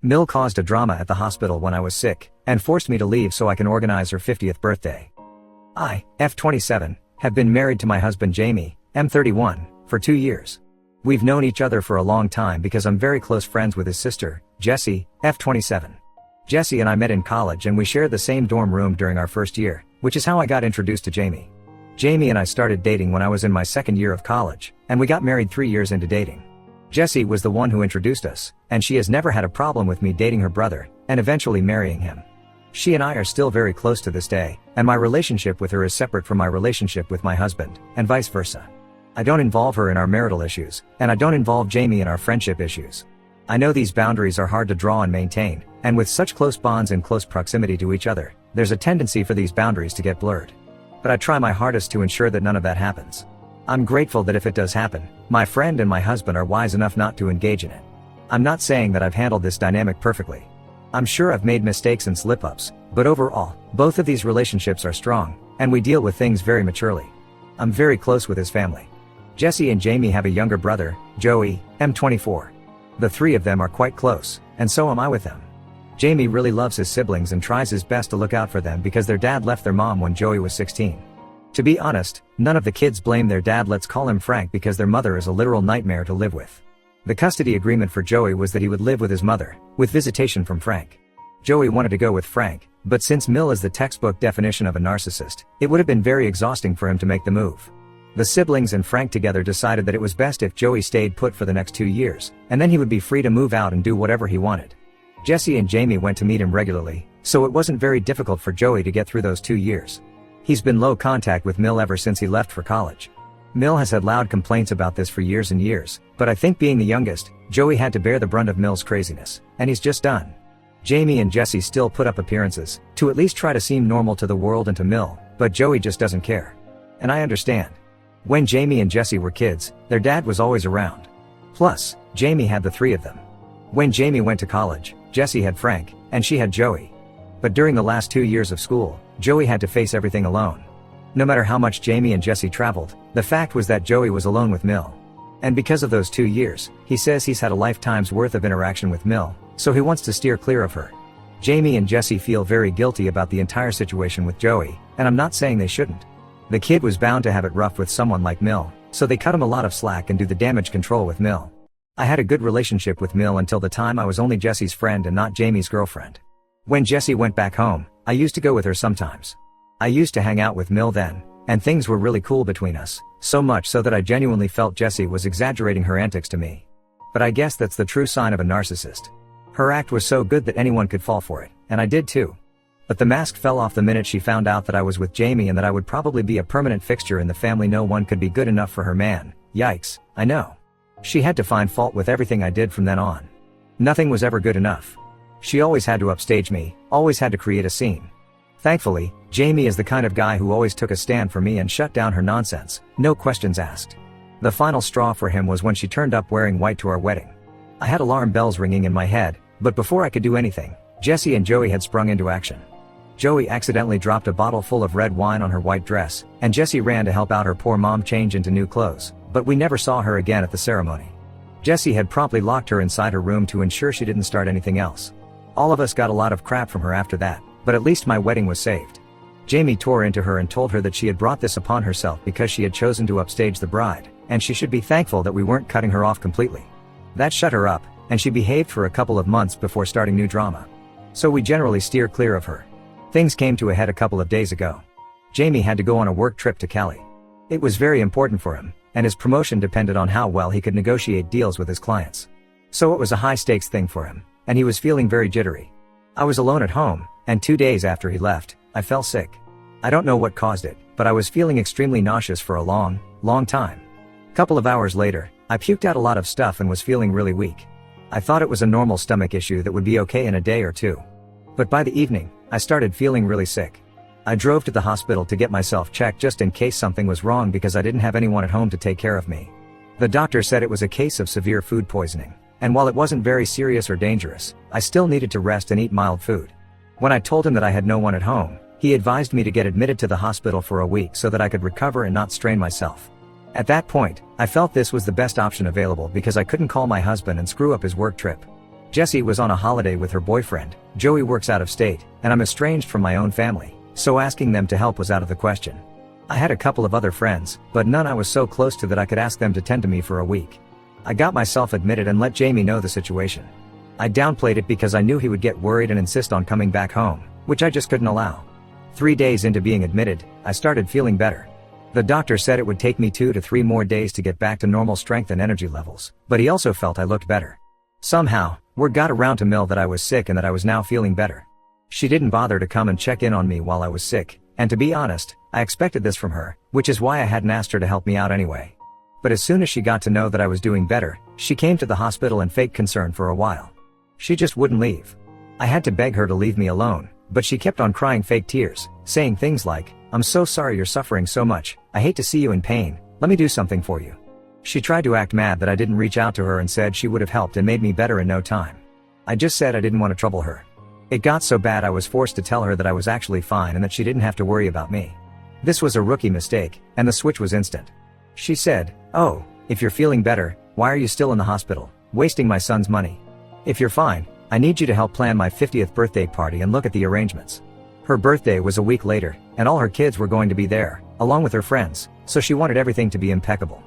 Mill caused a drama at the hospital when I was sick, and forced me to leave so I can organize her 50th birthday. I, F27, have been married to my husband Jamie, M31, for 2 years. We've known each other for a long time because I'm very close friends with his sister, Jessie, F27. Jessie and I met in college and we shared the same dorm room during our first year, which is how I got introduced to Jamie. Jamie and I started dating when I was in my second year of college, and we got married 3 years into dating. Jessie was the one who introduced us, and she has never had a problem with me dating her brother, and eventually marrying him. She and I are still very close to this day, and my relationship with her is separate from my relationship with my husband, and vice versa. I don't involve her in our marital issues, and I don't involve Jamie in our friendship issues. I know these boundaries are hard to draw and maintain, and with such close bonds and close proximity to each other, there's a tendency for these boundaries to get blurred. But I try my hardest to ensure that none of that happens. I'm grateful that if it does happen, my friend and my husband are wise enough not to engage in it. I'm not saying that I've handled this dynamic perfectly. I'm sure I've made mistakes and slip-ups, but overall, both of these relationships are strong, and we deal with things very maturely. I'm very close with his family. Jessie and Jamie have a younger brother, Joey, M24. The three of them are quite close, and so am I with them. Jamie really loves his siblings and tries his best to look out for them because their dad left their mom when Joey was 16. To be honest, none of the kids blame their dad, let's call him Frank, because their mother is a literal nightmare to live with. The custody agreement for Joey was that he would live with his mother, with visitation from Frank. Joey wanted to go with Frank, but since Mill is the textbook definition of a narcissist, it would have been very exhausting for him to make the move. The siblings and Frank together decided that it was best if Joey stayed put for the next 2 years, and then he would be free to move out and do whatever he wanted. Jessie and Jamie went to meet him regularly, so it wasn't very difficult for Joey to get through those 2 years. He's been low contact with Mill ever since he left for college. Mill has had loud complaints about this for years and years, but I think being the youngest, Joey had to bear the brunt of Mill's craziness, and he's just done. Jamie and Jessie still put up appearances, to at least try to seem normal to the world and to Mill, but Joey just doesn't care. And I understand. When Jamie and Jessie were kids, their dad was always around. Plus, Jamie had the three of them. When Jamie went to college, Jessie had Frank, and she had Joey. But during the last 2 years of school, Joey had to face everything alone. No matter how much Jamie and Jessie traveled, the fact was that Joey was alone with Mill. And because of those 2 years, he says he's had a lifetime's worth of interaction with Mill, so he wants to steer clear of her. Jamie and Jessie feel very guilty about the entire situation with Joey, and I'm not saying they shouldn't. The kid was bound to have it rough with someone like Mill, so they cut him a lot of slack and do the damage control with Mill. I had a good relationship with Mill until the time I was only Jessie's friend and not Jamie's girlfriend. When Jessie went back home, I used to go with her sometimes. I used to hang out with Mill then, and things were really cool between us, so much so that I genuinely felt Jessie was exaggerating her antics to me. But I guess that's the true sign of a narcissist. Her act was so good that anyone could fall for it, and I did too. But the mask fell off the minute she found out that I was with Jamie and that I would probably be a permanent fixture in the family. No one could be good enough for her man. Yikes, I know. She had to find fault with everything I did from then on. Nothing was ever good enough. She always had to upstage me, always had to create a scene. Thankfully, Jamie is the kind of guy who always took a stand for me and shut down her nonsense, no questions asked. The final straw for him was when she turned up wearing white to our wedding. I had alarm bells ringing in my head, but before I could do anything, Jessie and Joey had sprung into action. Joey accidentally dropped a bottle full of red wine on her white dress, and Jessie ran to help out her poor mom change into new clothes, but we never saw her again at the ceremony. Jessie had promptly locked her inside her room to ensure she didn't start anything else. All of us got a lot of crap from her after that, but at least my wedding was saved. Jamie tore into her and told her that she had brought this upon herself because she had chosen to upstage the bride, and she should be thankful that we weren't cutting her off completely. That shut her up, and she behaved for a couple of months before starting new drama. So we generally steer clear of her. Things came to a head a couple of days ago. Jamie had to go on a work trip to Cali. It was very important for him, and his promotion depended on how well he could negotiate deals with his clients. So it was a high-stakes thing for him, and he was feeling very jittery. I was alone at home, and 2 days after he left, I fell sick. I don't know what caused it, but I was feeling extremely nauseous for a long time. Couple of hours later, I puked out a lot of stuff and was feeling really weak. I thought it was a normal stomach issue that would be okay in a day or two. But by the evening, I started feeling really sick. I drove to the hospital to get myself checked just in case something was wrong because I didn't have anyone at home to take care of me. The doctor said it was a case of severe food poisoning, and while it wasn't very serious or dangerous, I still needed to rest and eat mild food. When I told him that I had no one at home, he advised me to get admitted to the hospital for a week so that I could recover and not strain myself. At that point, I felt this was the best option available because I couldn't call my husband and screw up his work trip. Jessie was on a holiday with her boyfriend. Joey works out of state, and I'm estranged from my own family, so asking them to help was out of the question. I had a couple of other friends, but none I was so close to that I could ask them to tend to me for a week. I got myself admitted and let Jamie know the situation. I downplayed it because I knew he would get worried and insist on coming back home, which I just couldn't allow. 3 days into being admitted, I started feeling better. The doctor said it would take me 2 to 3 more days to get back to normal strength and energy levels, but he also felt I looked better. Somehow, word got around to Mill that I was sick and that I was now feeling better. She didn't bother to come and check in on me while I was sick, and to be honest, I expected this from her, which is why I hadn't asked her to help me out anyway. But as soon as she got to know that I was doing better, she came to the hospital in fake concern for a while. She just wouldn't leave. I had to beg her to leave me alone, but she kept on crying fake tears, saying things like, "I'm so sorry you're suffering so much, I hate to see you in pain, let me do something for you." She tried to act mad that I didn't reach out to her and said she would have helped and made me better in no time. I just said I didn't want to trouble her. It got so bad I was forced to tell her that I was actually fine and that she didn't have to worry about me. This was a rookie mistake, and the switch was instant. She said, "Oh, if you're feeling better, why are you still in the hospital, wasting my son's money? If you're fine, I need you to help plan my 50th birthday party and look at the arrangements." Her birthday was a week later, and all her kids were going to be there, along with her friends, so she wanted everything to be impeccable.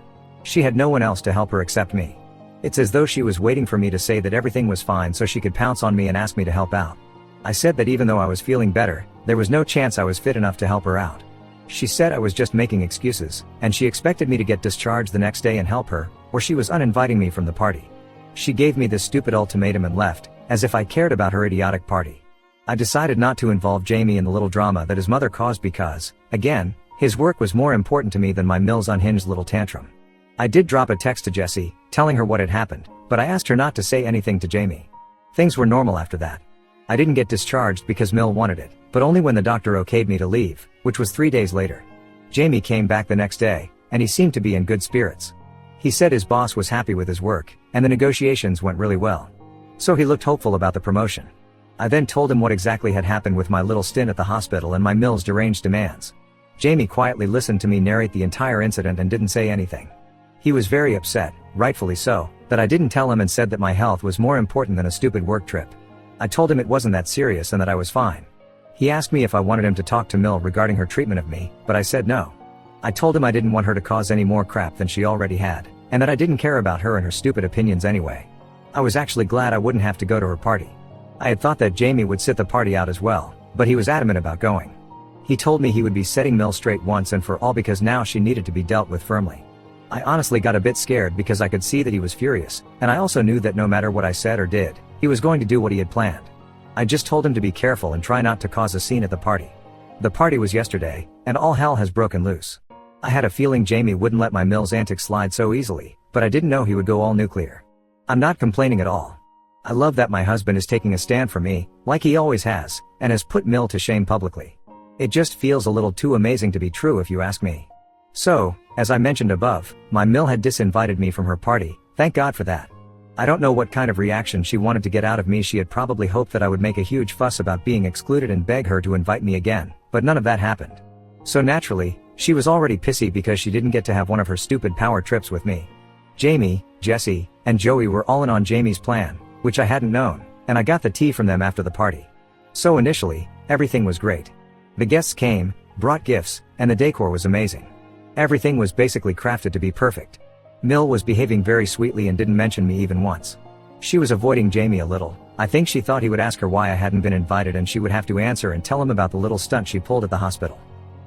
She had no one else to help her except me. It's as though she was waiting for me to say that everything was fine so she could pounce on me and ask me to help out. I said that even though I was feeling better, there was no chance I was fit enough to help her out. She said I was just making excuses, and she expected me to get discharged the next day and help her, or she was uninviting me from the party. She gave me this stupid ultimatum and left, as if I cared about her idiotic party. I decided not to involve Jamie in the little drama that his mother caused because, again, his work was more important to me than my Mill's unhinged little tantrum. I did drop a text to Jessie, telling her what had happened, but I asked her not to say anything to Jamie. Things were normal after that. I didn't get discharged because Mill wanted it, but only when the doctor okayed me to leave, which was 3 days later. Jamie came back the next day, and he seemed to be in good spirits. He said his boss was happy with his work, and the negotiations went really well. So he looked hopeful about the promotion. I then told him what exactly had happened with my little stint at the hospital and my Mill's deranged demands. Jamie quietly listened to me narrate the entire incident and didn't say anything. He was very upset, rightfully so, that I didn't tell him and said that my health was more important than a stupid work trip. I told him it wasn't that serious and that I was fine. He asked me if I wanted him to talk to Mill regarding her treatment of me, but I said no. I told him I didn't want her to cause any more crap than she already had, and that I didn't care about her and her stupid opinions anyway. I was actually glad I wouldn't have to go to her party. I had thought that Jamie would sit the party out as well, but he was adamant about going. He told me he would be setting Mill straight once and for all because now she needed to be dealt with firmly. I honestly got a bit scared because I could see that he was furious, and I also knew that no matter what I said or did, he was going to do what he had planned. I just told him to be careful and try not to cause a scene at the party. The party was yesterday, and all hell has broken loose. I had a feeling Jamie wouldn't let my Mill's antics slide so easily, but I didn't know he would go all nuclear. I'm not complaining at all. I love that my husband is taking a stand for me, like he always has, and has put Mill to shame publicly. It just feels a little too amazing to be true if you ask me. So, as I mentioned above, my Mill had disinvited me from her party, thank God for that. I don't know what kind of reaction she wanted to get out of me. She had probably hoped that I would make a huge fuss about being excluded and beg her to invite me again, but none of that happened. So naturally, she was already pissy because she didn't get to have one of her stupid power trips with me. Jamie, Jessie, and Joey were all in on Jamie's plan, which I hadn't known, and I got the tea from them after the party. So initially, everything was great. The guests came, brought gifts, and the decor was amazing. Everything was basically crafted to be perfect. Mill was behaving very sweetly and didn't mention me even once. She was avoiding Jamie a little. I think she thought he would ask her why I hadn't been invited and she would have to answer and tell him about the little stunt she pulled at the hospital.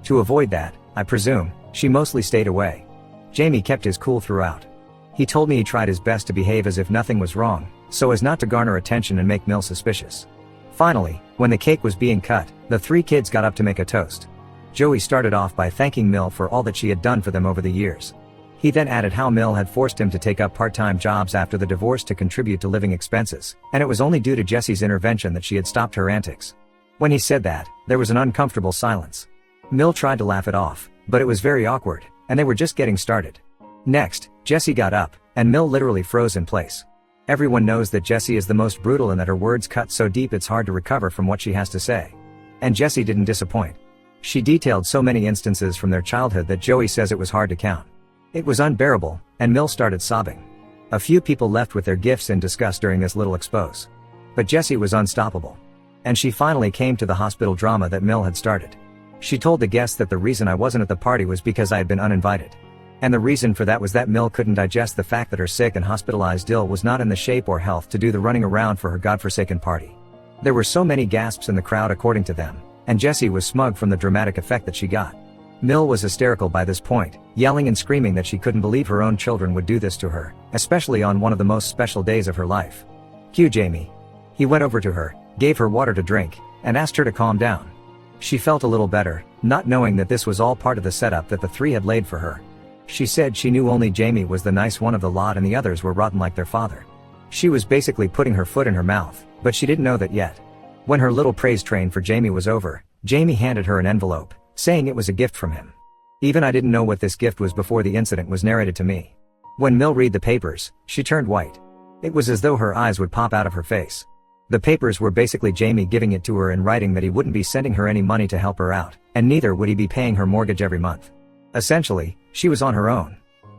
To avoid that, I presume, she mostly stayed away. Jamie kept his cool throughout. He told me he tried his best to behave as if nothing was wrong, so as not to garner attention and make Mill suspicious. Finally, when the cake was being cut, the 3 kids got up to make a toast. Joey started off by thanking Mill for all that she had done for them over the years. He then added how Mill had forced him to take up part-time jobs after the divorce to contribute to living expenses, and it was only due to Jessie's intervention that she had stopped her antics. When he said that, there was an uncomfortable silence. Mill tried to laugh it off, but it was very awkward, and they were just getting started. Next, Jessie got up, and Mill literally froze in place. Everyone knows that Jessie is the most brutal and that her words cut so deep it's hard to recover from what she has to say. And Jessie didn't disappoint. She detailed so many instances from their childhood that Joey says it was hard to count. It was unbearable, and Mill started sobbing. A few people left with their gifts in disgust during this little expose. But Jessie was unstoppable. And she finally came to the hospital drama that Mill had started. She told the guests that the reason I wasn't at the party was because I had been uninvited. And the reason for that was that Mill couldn't digest the fact that her sick and hospitalized Dill was not in the shape or health to do the running around for her godforsaken party. There were so many gasps in the crowd according to them, and Jessie was smug from the dramatic effect that she got. Mill was hysterical by this point, yelling and screaming that she couldn't believe her own children would do this to her, especially on one of the most special days of her life. Cue Jamie. He went over to her, gave her water to drink, and asked her to calm down. She felt a little better, not knowing that this was all part of the setup that the three had laid for her. She said she knew only Jamie was the nice one of the lot and the others were rotten like their father. She was basically putting her foot in her mouth, but she didn't know that yet. When her little praise train for Jamie was over, Jamie handed her an envelope, saying it was a gift from him. Even I didn't know what this gift was before the incident was narrated to me. When Mill read the papers, she turned white. It was as though her eyes would pop out of her face. The papers were basically Jamie giving it to her in writing that he wouldn't be sending her any money to help her out, and neither would he be paying her mortgage every month. Essentially, she was on her own.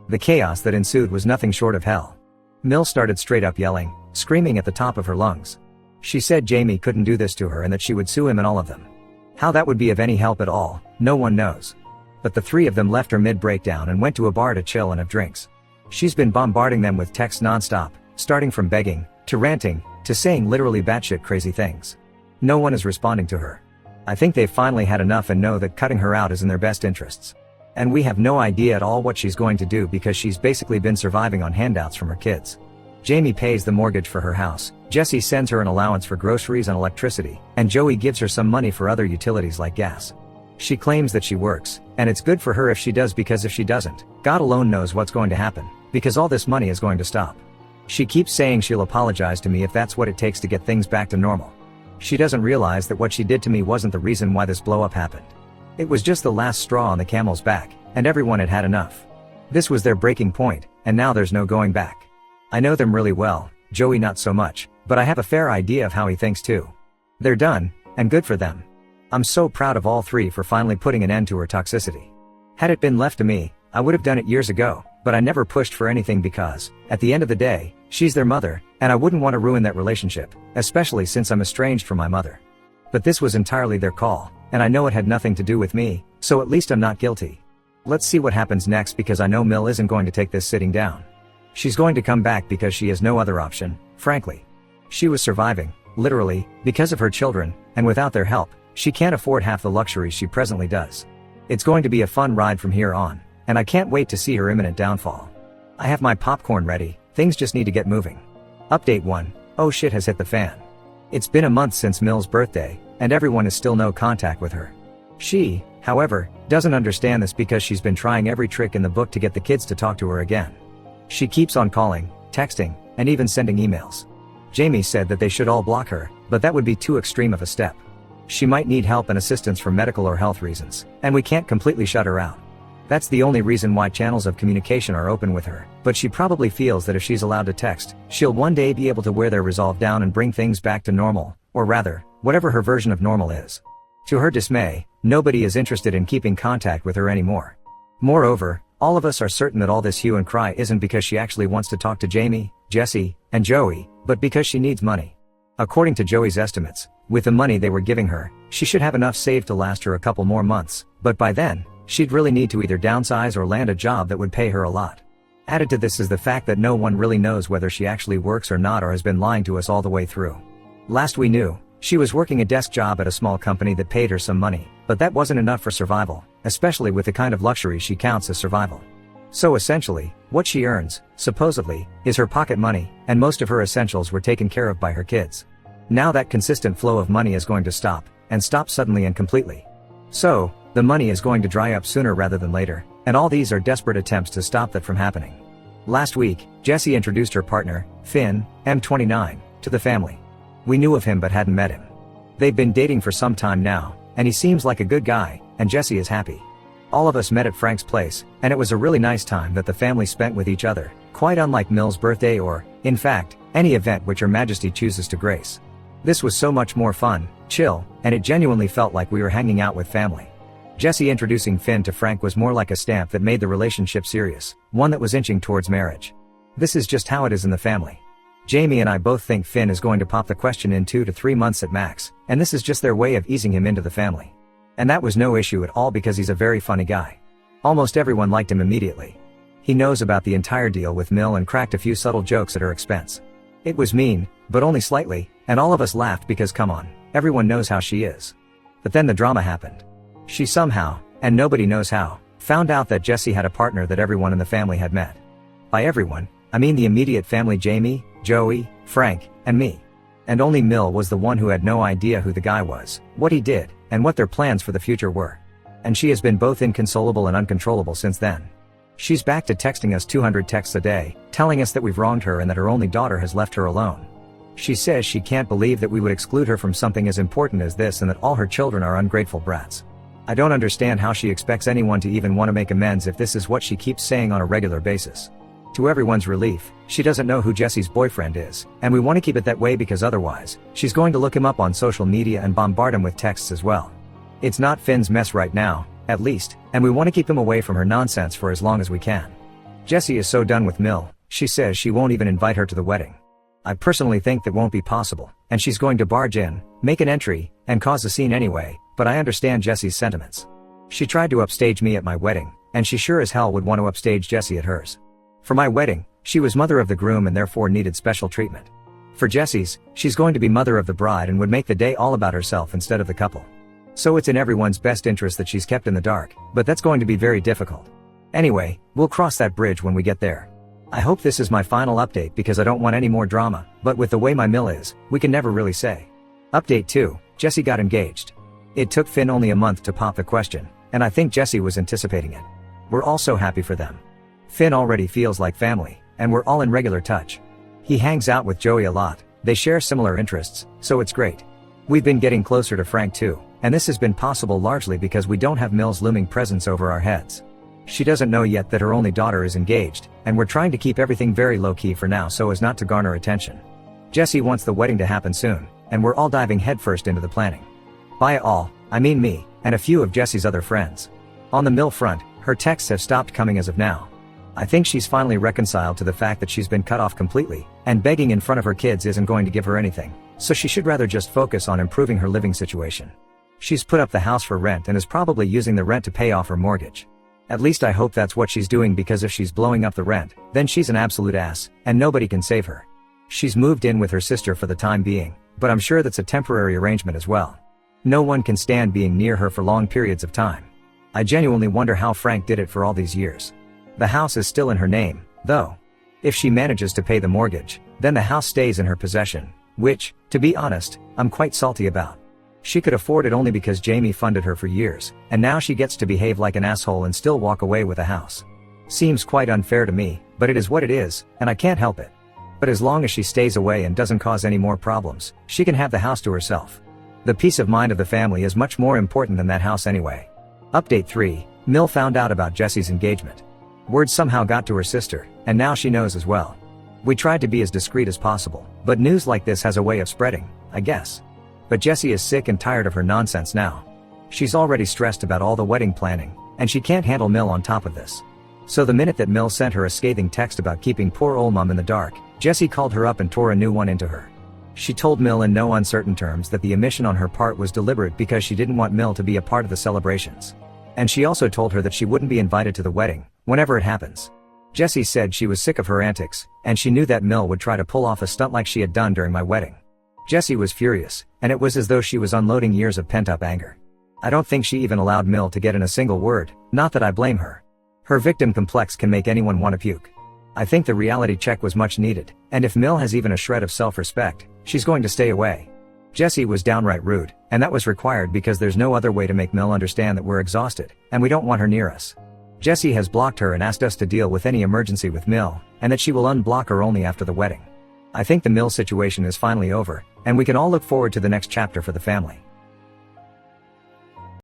The chaos that ensued was nothing short of hell. Mill started straight up yelling, screaming at the top of her lungs. She said Jamie couldn't do this to her and that she would sue him and all of them. How that would be of any help at all, no one knows. But the three of them left her mid-breakdown and went to a bar to chill and have drinks. She's been bombarding them with texts non-stop, starting from begging, to ranting, to saying literally batshit crazy things. No one is responding to her. I think they've finally had enough and know that cutting her out is in their best interests. And we have no idea at all what she's going to do because she's basically been surviving on handouts from her kids. Jamie pays the mortgage for her house, Jessie sends her an allowance for groceries and electricity, and Joey gives her some money for other utilities like gas. She claims that she works, and it's good for her if she does because if she doesn't, God alone knows what's going to happen, because all this money is going to stop. She keeps saying she'll apologize to me if that's what it takes to get things back to normal. She doesn't realize that what she did to me wasn't the reason why this blow-up happened. It was just the last straw on the camel's back, and everyone had had enough. This was their breaking point, and now there's no going back. I know them really well, Joey not so much, but I have a fair idea of how he thinks too. They're done, and good for them. I'm so proud of all three for finally putting an end to her toxicity. Had it been left to me, I would have done it years ago, but I never pushed for anything because, at the end of the day, she's their mother, and I wouldn't want to ruin that relationship, especially since I'm estranged from my mother. But this was entirely their call, and I know it had nothing to do with me, so at least I'm not guilty. Let's see what happens next because I know Mill isn't going to take this sitting down. She's going to come back because she has no other option, frankly. She was surviving, literally, because of her children, and without their help, she can't afford half the luxuries she presently does. It's going to be a fun ride from here on, and I can't wait to see her imminent downfall. I have my popcorn ready, things just need to get moving. Update 1. Oh shit has hit the fan. It's been a month since Mill's birthday, and everyone is still no contact with her. She, however, doesn't understand this because she's been trying every trick in the book to get the kids to talk to her again. She keeps on calling, texting, and even sending emails. Jamie said that they should all block her, but that would be too extreme of a step. She might need help and assistance for medical or health reasons, and we can't completely shut her out. That's the only reason why channels of communication are open with her, but she probably feels that if she's allowed to text, she'll one day be able to wear their resolve down and bring things back to normal, or rather, whatever her version of normal is. To her dismay, nobody is interested in keeping contact with her anymore. Moreover, all of us are certain that all this hue and cry isn't because she actually wants to talk to Jamie, Jessie, and Joey, but because she needs money. According to Joey's estimates, with the money they were giving her, she should have enough saved to last her a couple more months, but by then, she'd really need to either downsize or land a job that would pay her a lot. Added to this is the fact that no one really knows whether she actually works or not or has been lying to us all the way through. Last we knew, she was working a desk job at a small company that paid her some money, but that wasn't enough for survival, especially with the kind of luxury she counts as survival. So essentially, what she earns, supposedly, is her pocket money, and most of her essentials were taken care of by her kids. Now that consistent flow of money is going to stop, and stop suddenly and completely. So, the money is going to dry up sooner rather than later, and all these are desperate attempts to stop that from happening. Last week, Jessie introduced her partner, Finn, M29, to the family. We knew of him but hadn't met him. They've been dating for some time now, and he seems like a good guy, and Jessie is happy. All of us met at Frank's place, and it was a really nice time that the family spent with each other, quite unlike Mill's birthday or, in fact, any event which Her Majesty chooses to grace. This was so much more fun, chill, and it genuinely felt like we were hanging out with family. Jessie introducing Finn to Frank was more like a stamp that made the relationship serious, one that was inching towards marriage. This is just how it is in the family. Jamie and I both think Finn is going to pop the question in 2 to 3 months at max, and this is just their way of easing him into the family. And that was no issue at all because he's a very funny guy. Almost everyone liked him immediately. He knows about the entire deal with Mill and cracked a few subtle jokes at her expense. It was mean, but only slightly, and all of us laughed because come on, everyone knows how she is. But then the drama happened. She somehow, and nobody knows how, found out that Jesse had a partner that everyone in the family had met. By everyone, I mean the immediate family: Jamie, Joey, Frank, and me. And only Mill was the one who had no idea who the guy was, what he did, and what their plans for the future were. And she has been both inconsolable and uncontrollable since then. She's back to texting us 200 texts a day, telling us that we've wronged her and that her only daughter has left her alone. She says she can't believe that we would exclude her from something as important as this and that all her children are ungrateful brats. I don't understand how she expects anyone to even want to make amends if this is what she keeps saying on a regular basis. To everyone's relief, she doesn't know who Jesse's boyfriend is, and we want to keep it that way because otherwise, she's going to look him up on social media and bombard him with texts as well. It's not Finn's mess right now, at least, and we want to keep him away from her nonsense for as long as we can. Jessie is so done with Mill, she says she won't even invite her to the wedding. I personally think that won't be possible, and she's going to barge in, make an entry, and cause a scene anyway, but I understand Jessie's sentiments. She tried to upstage me at my wedding, and she sure as hell would want to upstage Jessie at hers. For my wedding, she was mother of the groom and therefore needed special treatment. For Jessie's, she's going to be mother of the bride and would make the day all about herself instead of the couple. So it's in everyone's best interest that she's kept in the dark, but that's going to be very difficult. Anyway, we'll cross that bridge when we get there. I hope this is my final update because I don't want any more drama, but with the way my Mill is, we can never really say. Update 2, Jessie got engaged. It took Finn only a month to pop the question, and I think Jessie was anticipating it. We're all so happy for them. Finn already feels like family, and we're all in regular touch. He hangs out with Joey a lot, they share similar interests, so it's great. We've been getting closer to Frank too, and this has been possible largely because we don't have Mill's looming presence over our heads. She doesn't know yet that her only daughter is engaged, and we're trying to keep everything very low-key for now so as not to garner attention. Jessie wants the wedding to happen soon, and we're all diving headfirst into the planning. By all, I mean me, and a few of Jessie's other friends. On the Mill front, her texts have stopped coming as of now. I think she's finally reconciled to the fact that she's been cut off completely, and begging in front of her kids isn't going to give her anything, so she should rather just focus on improving her living situation. She's put up the house for rent and is probably using the rent to pay off her mortgage. At least I hope that's what she's doing because if she's blowing up the rent, then she's an absolute ass, and nobody can save her. She's moved in with her sister for the time being, but I'm sure that's a temporary arrangement as well. No one can stand being near her for long periods of time. I genuinely wonder how Frank did it for all these years. The house is still in her name, though. If she manages to pay the mortgage, then the house stays in her possession, which, to be honest, I'm quite salty about. She could afford it only because Jamie funded her for years, and now she gets to behave like an asshole and still walk away with a house. Seems quite unfair to me, but it is what it is, and I can't help it. But as long as she stays away and doesn't cause any more problems, she can have the house to herself. The peace of mind of the family is much more important than that house anyway. Update 3, Mill found out about Jessie's engagement. Word somehow got to her sister, and now she knows as well. We tried to be as discreet as possible, but news like this has a way of spreading, I guess. But Jessie is sick and tired of her nonsense now. She's already stressed about all the wedding planning, and she can't handle Mill on top of this. So the minute that Mill sent her a scathing text about keeping poor old mom in the dark, Jessie called her up and tore a new one into her. She told Mill in no uncertain terms that the omission on her part was deliberate because she didn't want Mill to be a part of the celebrations. And she also told her that she wouldn't be invited to the wedding, whenever it happens. Jessie said she was sick of her antics, and she knew that Mill would try to pull off a stunt like she had done during my wedding. Jessie was furious, and it was as though she was unloading years of pent-up anger. I don't think she even allowed Mill to get in a single word, not that I blame her. Her victim complex can make anyone want to puke. I think the reality check was much needed, and if Mill has even a shred of self-respect, she's going to stay away. Jessie was downright rude, and that was required because there's no other way to make Mill understand that we're exhausted, and we don't want her near us. Jessie has blocked her and asked us to deal with any emergency with Mill, and that she will unblock her only after the wedding. I think the Mill situation is finally over, and we can all look forward to the next chapter for the family.